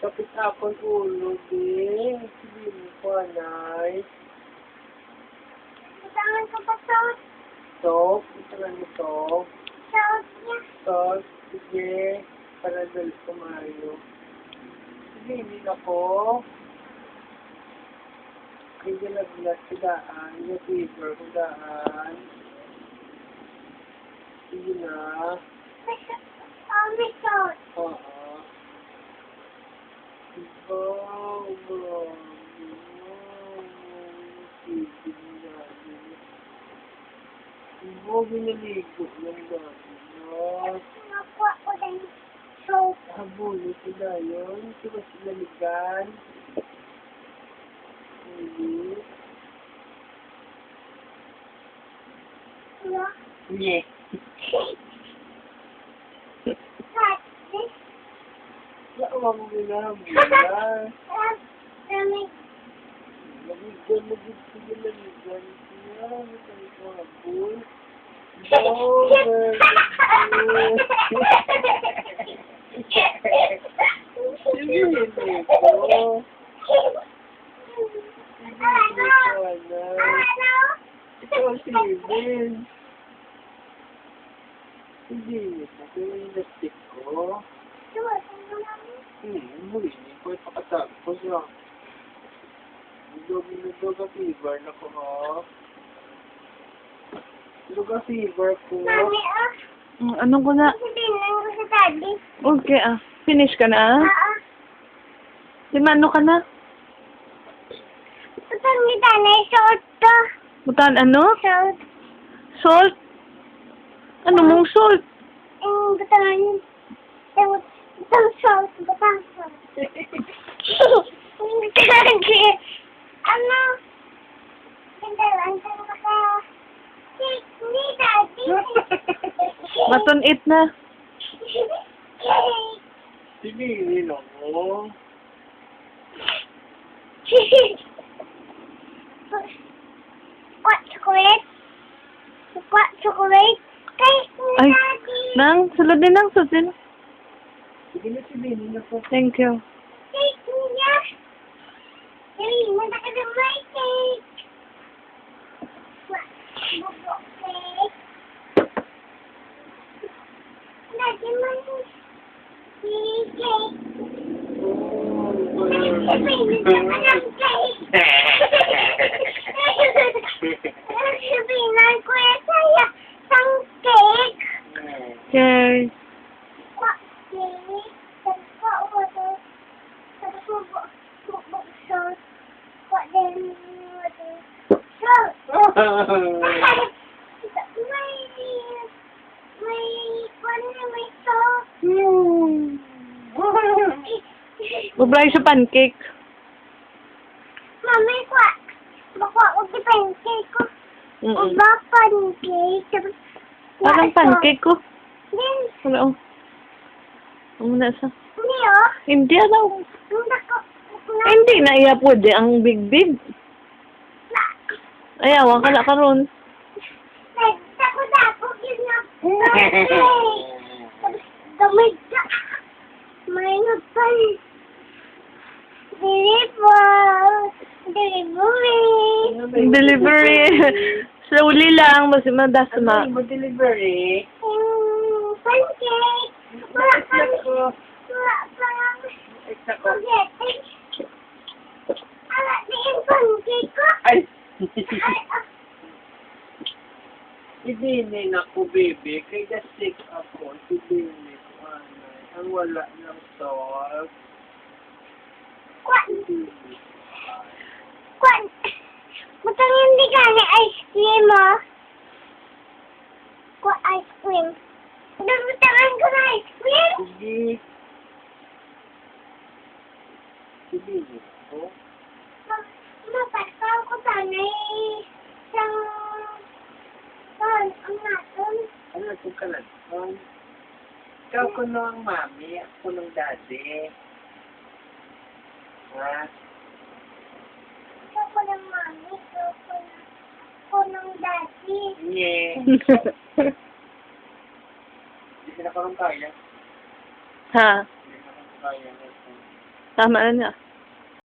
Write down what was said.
Kapit akong ulo, din. Sabihin ko, anay. Butangan ko pa sauce. Soap? Ito na ni soap. Sauce niya. Sauce? Sige. Para dali kumayo. Sabihin ako. Hindi naglas sa daan. Yung fever ko daan. Sige na. May sauce. Oo. Wow, bro. Wow, binaligo lang dati. Nakuha ko din sauce. Habulin sila yun. Sila sila ligan. Hindi. Ano? Nye. Lawa mo binahabulan. Lamigan mo dito sila lamigan. Siya, may ko habul. Oh, very good. Hindi ko. Ito si Ben. Hindi ito. Pero yung nastik ko. Muli. Ito ipakatapos lang. Nidog ang fever na ko, ha? Nidog ang fever ko. Mami, Ano ko na? sabihin lang ko sa daddy. Okay, finish ka na? Limano ka na? Butang ni Tanay, sauce to. Butan ano? Sauce. Salt? Ano mong salt? Butangan yun. Butang sauce. Butang sauce. Ano? Pindalan ka na ka. Hindi, daddy. Baton it na. Sibili ako. What chocolate? What chocolate? Kay Ay, daddy. Nang, sulod din nang, sulod din. Sige na sibili na po. Thank you. Cake niya. Hey, nanda ka na may cake. What? Bubo cake. Daddy, may cake. Sabihin ka na ng cake. Sabihin ng kuya saya sang cake. Okay. What cake? What water? What sauce? What then? Sauce. May sauce. Ubray sa pancake. Mami, kuha. Baka huwag di pancake ko. Uba pancake. Tapos, Parang pancake ko. Then, Wala, Ano na sa? hindi oh. Hindi daw. Hindi ko. Hindi na iya pwede ang big. Ayaw, ka na karon. Dako yun na. Tapos, gamay ka. May nagpal. Delivery. Slowly lang, mas madasma. Ano mo delivery? Pancake. Wala pang Extra ko. spaghetti. Ala, di yung pancake ko. Ay! Ay, Ibili na ko, baby. Kaya sick ako. Ibili ko, anay. Ang wala ng salt. Kwan. Butang hindi ka ni ice cream, oh. Kwa ice cream. Butangan ko na ice cream. Sige. Ibili ko. Mapatkaw ko tanay sang ang naton. Ano itong kalanton? Ikaw ko ng mami, ako ng daddy. Ha? Ito ko ng mami, ito ko ng daddy. Nye. Hindi na ko ng kaya. Ha? Hindi na ko ng kaya. Tama na niya.